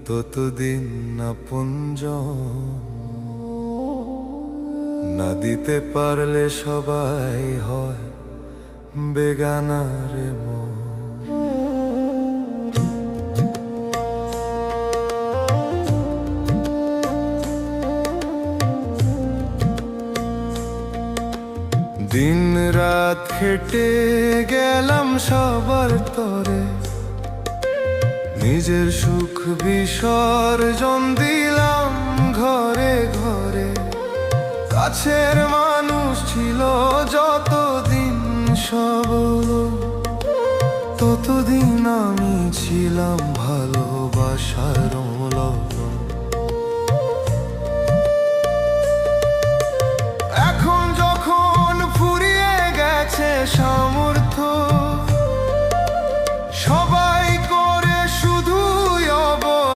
ততদিন আপনজন না দিতে পারলে সবাই হয় বেগানারে মন। দিন রাত খেটে গেলাম সবার তরে, নিজের সুখ বিসর্জন দিলাম ঘরে ঘরে। কাছের মানুষ ছিল যতদিন সবল, ততদিন আমি ছিলাম ভালোবাসার